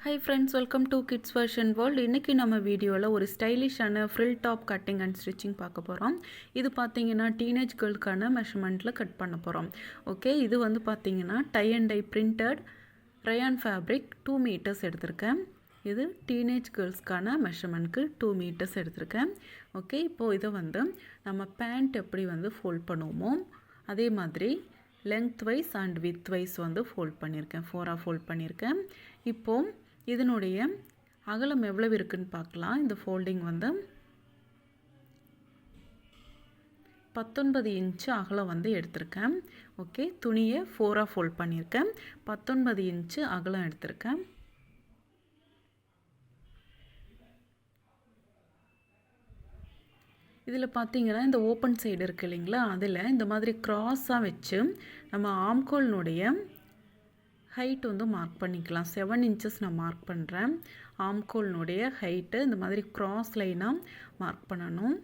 Hi friends, welcome to Kids Version World. இன்னைக்கு நம்ம வீடியோல ஒரு ஸ்டைலிஷான frill top cutting and stitching பார்க்க போறோம். இது பாத்தீங்கன்னா டீனேஜ் கேர்ள்கான மெஷர்மென்ட்ல கட் பண்ண போறோம். ஓகே, இது வந்து பாத்தீங்கன்னா dye and dye printed rayon fabric 2 meters எடுத்துர்க்கேன். இது டீனேஜ் கேர்ள்ஸ்கான மெஷர்மென்ட்க்கு 2 meters எடுத்துர்க்கேன். ஓகே, இப்போ இத வந்து நம்ம பேண்ட் எப்படி வந்து ஃபோல்ட் பண்ணுவோமோ அதே மாதிரி lengthwise and widthwise வந்து ஃபோல்ட் பண்ணிருக்கேன். 4ஆ ஃபோல்ட் பண்ணிருக்கேன். இப்போ இதனுடைய அகலம் எவ்வளவு இருக்குன்னு பார்க்கலாம். இந்த ஃபோல்டிங் வந்து 19 இன்ச் அகலம் வந்து எடுத்திருக்கேன். ஓகே, துணியை 4ஆ ஃபோல்ட் பண்ணிருக்கேன். 19 இன்ச் அகலம் எடுத்திருக்கேன். இதில் பார்த்தீங்கன்னா இந்த ஓப்பன் சைடு இருக்கு இல்லைங்களா, அதில் இந்த மாதிரி கிராஸாக வச்சு நம்ம ஆம்கோல்னுடைய ஹைட் வந்து மார்க் பண்ணிக்கலாம். 7 inches நான் மார்க் பண்ணுறேன். ஆம்கோல்னுடைய ஹைட்டு இந்த மாதிரி கிராஸ் லைனாக மார்க் பண்ணணும்.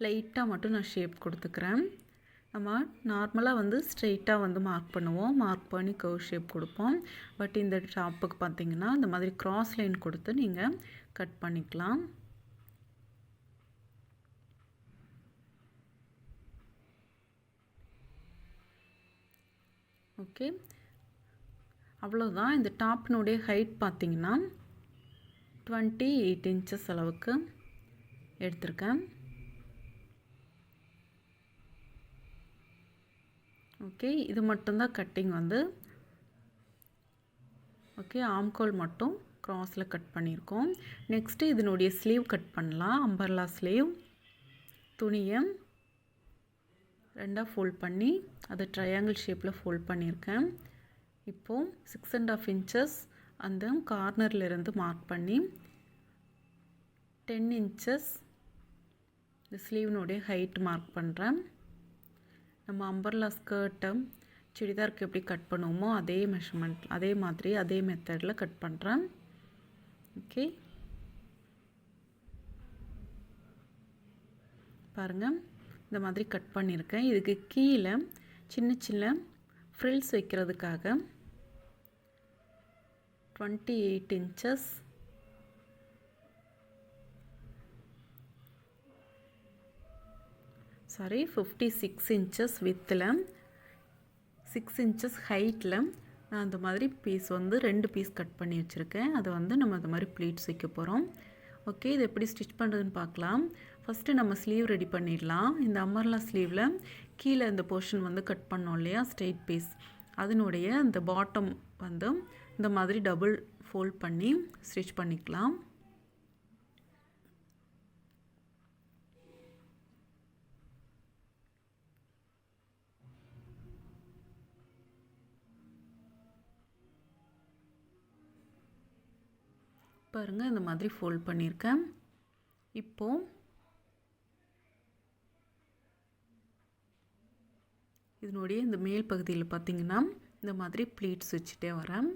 லைட்டாக மட்டும் நான் ஷேப் கொடுத்துக்கிறேன். நம்ம நார்மலாக வந்து ஸ்ட்ரெயிட்டாக வந்து மார்க் பண்ணுவோம். மார்க் பண்ணி கர்வ் ஷேப் கொடுப்போம். பட் இந்த டாப்புக்கு பார்த்தீங்கன்னா இந்த மாதிரி கிராஸ் லைன் கொடுத்து நீங்கள் கட் பண்ணிக்கலாம். ஓகே, அவ்வளோதான். இந்த டாப்னுடைய ஹைட் பார்த்தீங்கன்னா 28 inches அளவுக்கு எடுத்திருக்கேன். ஓகே, இது மட்டும்தான் கட்டிங் வந்து. ஓகே, ஆம்கோல் மட்டும் கிராஸில் கட் பண்ணியிருக்கோம். நெக்ஸ்ட்டு இதனுடைய ஸ்லீவ் கட் பண்ணலாம். அம்பர்லா ஸ்லீவ் துணியை 2ஆ ஃபோல்ட் பண்ணி அதை ட்ரையாங்கிள் ஷேப்பில் ஃபோல்ட் பண்ணியிருக்கேன். இப்போது 6.5 inches அந்த கார்னர்லேருந்து மார்க் பண்ணி 10 inches இந்த ஸ்லீவ்னுடைய ஹைட் மார்க் பண்ணுறேன். நம்ம அம்பர்லா ஸ்கர்ட்டை சுடிதாருக்கு எப்படி கட் பண்ணுவோமோ அதே மெஷர்மெண்ட் அதே மாதிரி அதே மெத்தடில் கட் பண்ணுறேன். ஓகே, பாருங்கள், இந்த மாதிரி கட் பண்ணியிருக்கேன். இதுக்கு கீழே சின்ன சின்ன ஃப்ரில்ஸ் வைக்கிறதுக்காக 28 inches சாரி 56 inches வித்தில் 6 inches ஹைட்டில் நான் அந்த மாதிரி பீஸ் வந்து 2 பீஸ் கட் பண்ணி வச்சுருக்கேன். அதை வந்து நம்ம அந்த மாதிரி ப்ளீட்ஸ் வைக்க போகிறோம். ஓகே, இது எப்படி ஸ்டிச் பண்ணுறதுன்னு பார்க்கலாம். ஃபஸ்ட்டு நம்ம ஸ்லீவ் ரெடி பண்ணிடலாம். இந்த அம்பர்லா ஸ்லீவில் கீழே இந்த போர்ஷன் வந்து கட் பண்ணோம் இல்லையா, ஸ்ட்ரெயிட் பீஸ், அதனுடைய இந்த பாட்டம் வந்து இந்த மாதிரி டபுள் ஃபோல்ட் பண்ணி ஸ்டிச் பண்ணிக்கலாம். பாருங்கள், இந்த மாதிரி ஃபோல்ட் பண்ணியிருக்கேன். இப்போது இதனுடைய இந்த மேல் பகுதியில் பார்த்திங்கன்னா இந்த மாதிரி ப்ளீட்ஸ் வச்சுட்டே வரேன்.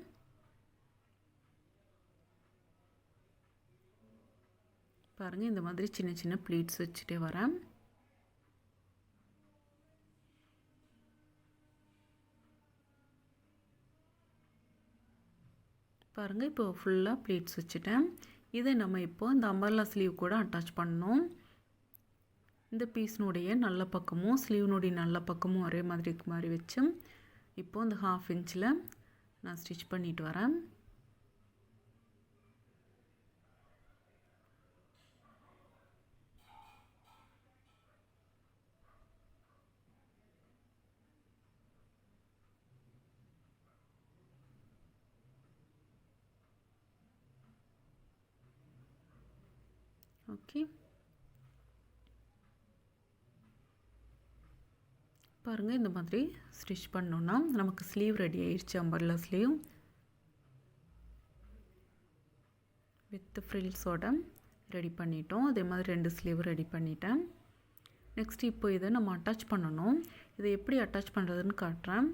பாருங்கள், இந்த மாதிரி சின்ன சின்ன ப்ளீட்ஸ் வச்சுட்டே வரேன். பாருங்கள், இப்போ ஃபுல்லாக ப்ளீட்ஸ் வச்சுட்டேன். இதை நம்ம இப்போ இந்த அம்பர்லா ஸ்லீவ் கூட அட்டாச் பண்ணணும். இந்த பீஸ்னுடைய நல்ல பக்கமும் ஸ்லீவ்னுடைய நல்ல பக்கமும் ஒரே மாதிரி இருக்க மாதிரி வச்சு இப்போது இந்த 1/2 inchல நான் ஸ்டிச் பண்ணிட்டு வரேன். ஓகே, பாருங்கள், இந்த மாதிரி ஸ்டிச் பண்ணோன்னா நமக்கு ஸ்லீவ் ரெடி ஆயிடுச்சு. அம்பர்லா ஸ்லீவ் வித் ஃப்ரில்ஸோட ரெடி பண்ணிட்டோம். அதே மாதிரி 2 ஸ்லீவ் ரெடி பண்ணிட்டேன். நெக்ஸ்ட் இப்போ இதை நம்ம அட்டாச் பண்ணணும். இதை எப்படி அட்டாச் பண்ணுறதுன்னு காட்டுறேன்.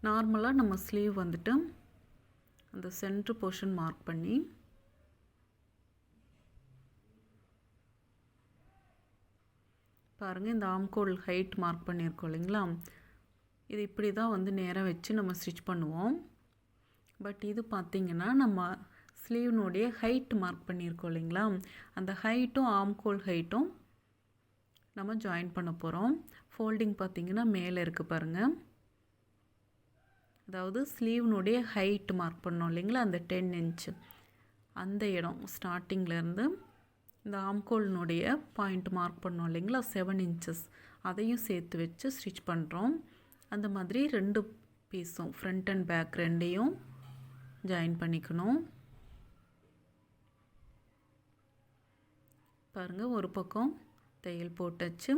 நார்மலாக நம்ம ஸ்லீவ் வந்துட்டு அந்த சென்டர் போர்ஷன் மார்க் பண்ணி பாருங்கள், இந்த ஆம்கோல் ஹைட் மார்க் பண்ணியிருக்கோம் இல்லைங்களா, இது இப்படி தான் வந்து நேராக வச்சு நம்ம ஸ்டிச் பண்ணுவோம். பட் இது பார்த்திங்கன்னா நம்ம ஸ்லீவ்னுடைய ஹைட் மார்க் பண்ணியிருக்கோம் இல்லைங்களா, அந்த ஹைட்டும் ஆம்கோல் ஹைட்டும் நம்ம ஜாயின் பண்ண போகிறோம். ஃபோல்டிங் பார்த்திங்கன்னா மேலே இருக்குது பாருங்கள். அதாவது ஸ்லீவ்னுடைய ஹைட் மார்க் பண்ணோம் இல்லைங்களா, அந்த 10 இன்ச்சு அந்த இடம் ஸ்டார்டிங்லேருந்து இந்த ஆம்கோல்னுடைய பாயிண்ட் மார்க் பண்ணோம் இல்லைங்களா 7 இன்ச்சஸ், அதையும் சேர்த்து வச்சு ஸ்டிச் பண்ணுறோம். அந்த மாதிரி 2 பீஸும் ஃப்ரண்ட் அண்ட் பேக் ரெண்டையும் ஜாயின் பண்ணிக்கணும். பாருங்கள், ஒரு பக்கம் தையல் போட்டாச்சு,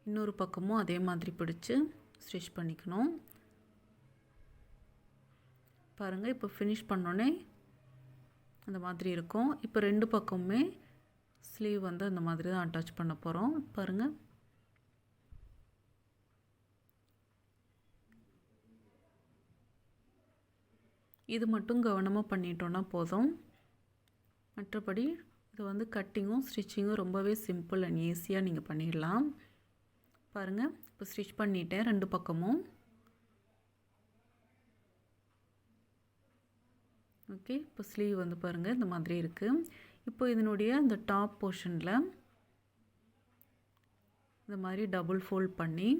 இன்னொரு பக்கமும் அதே மாதிரி பிடிச்சி ஸ்டிச் பண்ணிக்கணும். பாருங்கள், இப்போ ஃபினிஷ் பண்ணோன்னே அந்த மாதிரி இருக்கும். இப்போ 2 பக்கமுமே ஸ்லீவ் வந்து அந்த மாதிரி தான் அட்டாச் பண்ண போகிறோம். பாருங்கள், இது மட்டும் கவனமாக பண்ணிட்டோன்னா போதும். மற்றபடி இது வந்து கட்டிங்கும் ஸ்டிச்சிங்கும் ரொம்பவே சிம்பிள் அண்ட் ஈஸியாக நீங்கள் பண்ணிடலாம். பாருங்கள், இப்போ ஸ்டிச் பண்ணிட்டேன் 2 பக்கமும். ஓகே, இப்போ ஸ்லீவ் வந்து பாருங்கள் இந்த மாதிரி இருக்குது. இப்போ இதனுடைய இந்த டாப் போர்ஷனில் இந்த மாதிரி டபுள் ஃபோல்ட் பண்ணி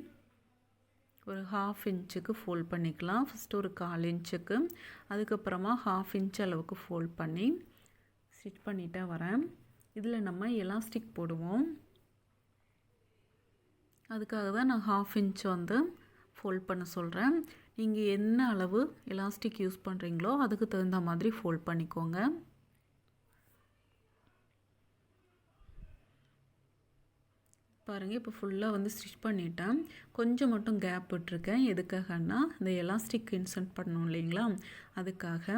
ஒரு 1/2 இன்ச்சுக்கு ஃபோல்ட் பண்ணிக்கலாம். ஃபஸ்ட்டு ஒரு 1/4 இன்ச்சுக்கு, அதுக்கப்புறமா 1/2 இன்ச் அளவுக்கு ஃபோல்ட் பண்ணி ஸ்டிச் பண்ணிட்டே வரேன். இதில் நம்ம எலாஸ்டிக் போடுவோம். அதுக்காக தான் நான் 1/2 இன்ச் வந்து ஃபோல்ட் பண்ண சொல்கிறேன். நீங்கள் என்ன அளவு எலாஸ்டிக் யூஸ் பண்ணுறீங்களோ அதுக்கு தகுந்த மாதிரி ஃபோல்ட் பண்ணிக்கோங்க. பாருங்கள், இப்போ ஃபுல்லாக வந்து ஸ்டிச் பண்ணிட்டேன். கொஞ்சம் மட்டும் கேப் விட்டுருக்கேன். எதுக்காகன்னா இந்த எலாஸ்டிக் இன்சர்ட் பண்ணணும் இல்லைங்களா, அதுக்காக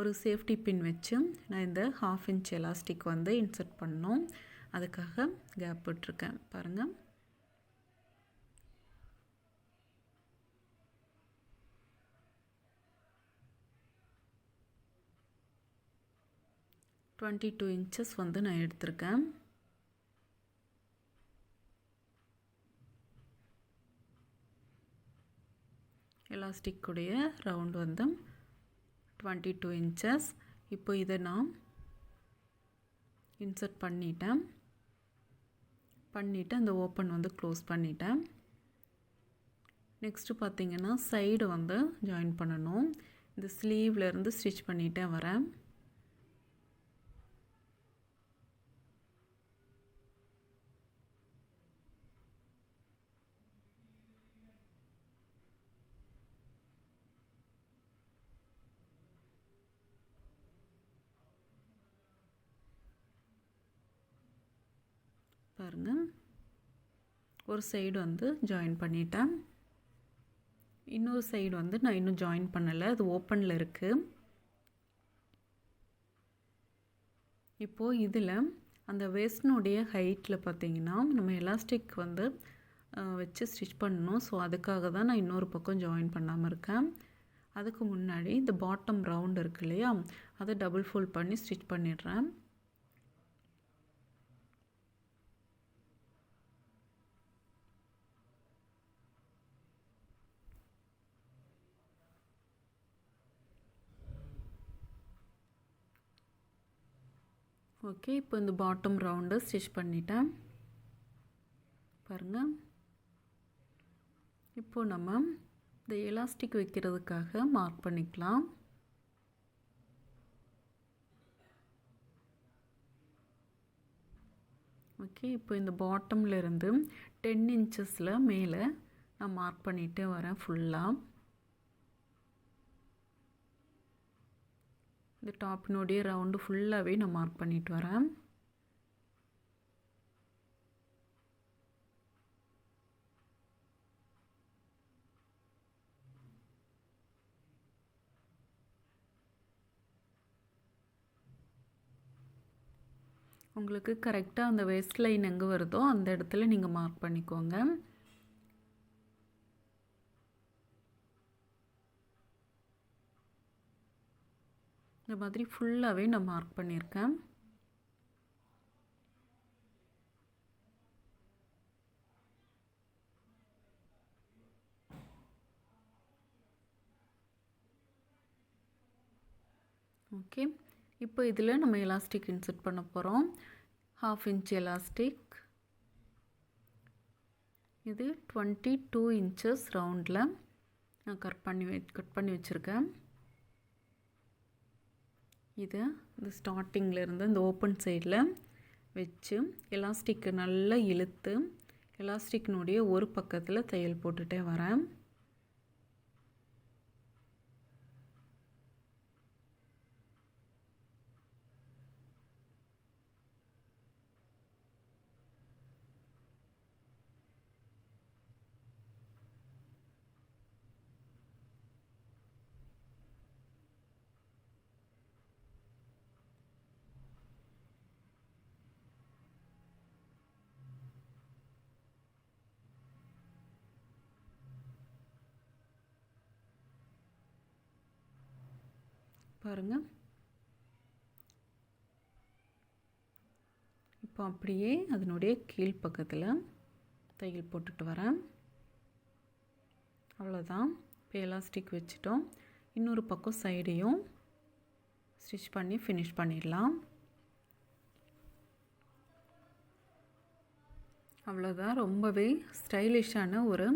ஒரு சேஃப்டி பின் வச்சு நான் இந்த 1/2 இன்ச் எலாஸ்டிக் வந்து இன்சர்ட் பண்ணணும். அதுக்காக கேப் விட்டுருக்கேன். பாருங்கள், $22 inches வந்து நான் எடுத்திருக்கேன். எலாஸ்டிக் உடைய ரவுண்ட் வந்து 22 inches. இப்போ இதை நான் இன்சர்ட் பண்ணிவிட்டு அந்த ஓப்பன் வந்து க்ளோஸ் பண்ணிட்டேன். நெக்ஸ்ட்டு பார்த்திங்கன்னா சைடு வந்து ஜாயின் பண்ணணும். இந்த ஸ்லீவ்லேருந்து ஸ்டிச் பண்ணிகிட்டே வரேன். பாருங்கள், ஒரு சைடு வந்து ஜாயின் பண்ணிட்டேன். இன்னொரு சைடு வந்து நான் இன்னும் ஜாயின் பண்ணலை, அது ஓப்பனில் இருக்குது. இப்போது இதில் அந்த வேஸ்ட்னுடைய ஹைட்டில் பார்த்திங்கன்னா நம்ம எலாஸ்டிக் வந்து வச்சு ஸ்டிச் பண்ணணும். ஸோ அதுக்காக தான் நான் இன்னொரு பக்கம் ஜாயின் பண்ணாமல் இருக்கேன். அதுக்கு முன்னாடி இந்த பாட்டம் ரவுண்ட் இருக்குது இல்லையா, அதை டபுள் ஃபோல்ட் பண்ணி ஸ்டிச் பண்ணிடுறேன். ஓகே, இப்போ இந்த பாட்டம் ரவுண்டை ஸ்டிச் பண்ணிட்டேன். பாருங்கள், இப்போது நம்ம இந்த எலாஸ்டிக் வைக்கிறதுக்காக மார்க் பண்ணிக்கலாம். ஓகே, இப்போ இந்த பாட்டமில் இருந்து 10 inchஸில் மேலே நான் மார்க் பண்ணிகிட்டே வரேன். ஃபுல்லாக இந்த டாப்பினுடைய ரவுண்டு ஃபுல்லாகவே நான் மார்க் பண்ணிட்டு வரேன். உங்களுக்கு கரெக்டாக அந்த வேஸ்ட் லைன் எங்கே வருதோ அந்த இடத்துல நீங்கள் மார்க் பண்ணிக்கோங்க. இந்த மாதிரி ஃபுல்லாகவே நான் மார்க் பண்ணியிருக்கேன். ஓகே, இப்போ இதில் நம்ம எலாஸ்டிக் இன்சர்ட் பண்ண போகிறோம். 1/2 இன்ச் எலாஸ்டிக். இது 22 இன்ச்சஸ் ரவுண்டில் நான் கட் பண்ணி வச்சுருக்கேன். இதை இந்த ஸ்டார்டிங்கில் இருந்து இந்த ஓப்பன் சைடில் வச்சு எலாஸ்டிக்கு நல்லா இழுத்து எலாஸ்டிக்னுடைய ஒரு பக்கத்தில் தையல் போட்டுகிட்டே வரேன். பாருங்கள், இப்போ அப்படியே அதனுடைய கீழ் பக்கத்தில் தையல் போட்டுட்டு வரேன். அவ்வளோதான். இப்போ எலாஸ்டிக் வச்சுட்டோம். இன்னொரு பக்கம் சைடையும் ஸ்டிச் பண்ணி ஃபினிஷ் பண்ணிடலாம். அவ்வளோதான். ரொம்பவே ஸ்டைலிஷான ஒரு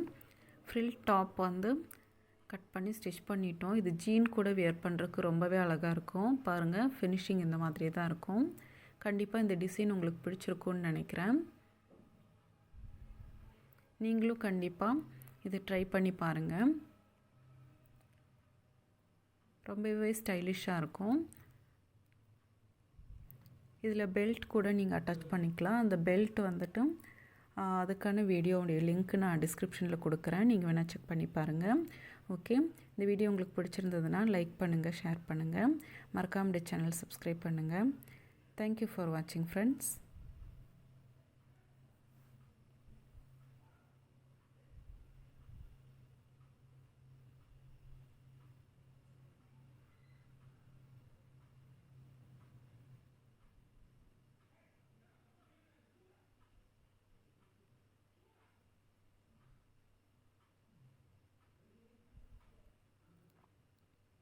ஃப்ரில் டாப் வந்து கட் பண்ணி ஸ்டிச் பண்ணிட்டோம். இது ஜீன் கூட வியர் பண்ணுறதுக்கு ரொம்பவே அழகாக இருக்கும். பாருங்கள், ஃபினிஷிங் இந்த மாதிரி தான் இருக்கும். கண்டிப்பாக இந்த டிசைன் உங்களுக்கு பிடிச்சிருக்கும்னு நினைக்கிறேன். நீங்களும் கண்டிப்பாக இதை ட்ரை பண்ணி பாருங்கள். ரொம்பவே ஸ்டைலிஷாக இருக்கும். இதில் பெல்ட் கூட நீங்கள் அட்டாச் பண்ணிக்கலாம். அந்த பெல்ட் வந்துட்டு அதுக்கான வீடியோவுடைய லிங்க் நான் டிஸ்கிரிப்ஷனில் கொடுக்குறேன். நீங்கள் வேணால் செக் பண்ணி பாருங்கள். ஓகே, இந்த வீடியோ உங்களுக்கு பிடிச்சிருந்ததுன்னா லைக் பண்ணுங்கள், ஷேர் பண்ணுங்கள். மறக்காம சேனல் சப்ஸ்கிரைப் பண்ணுங்கள். தேங்க்யூ ஃபார் வாட்சிங் ஃப்ரெண்ட்ஸ்.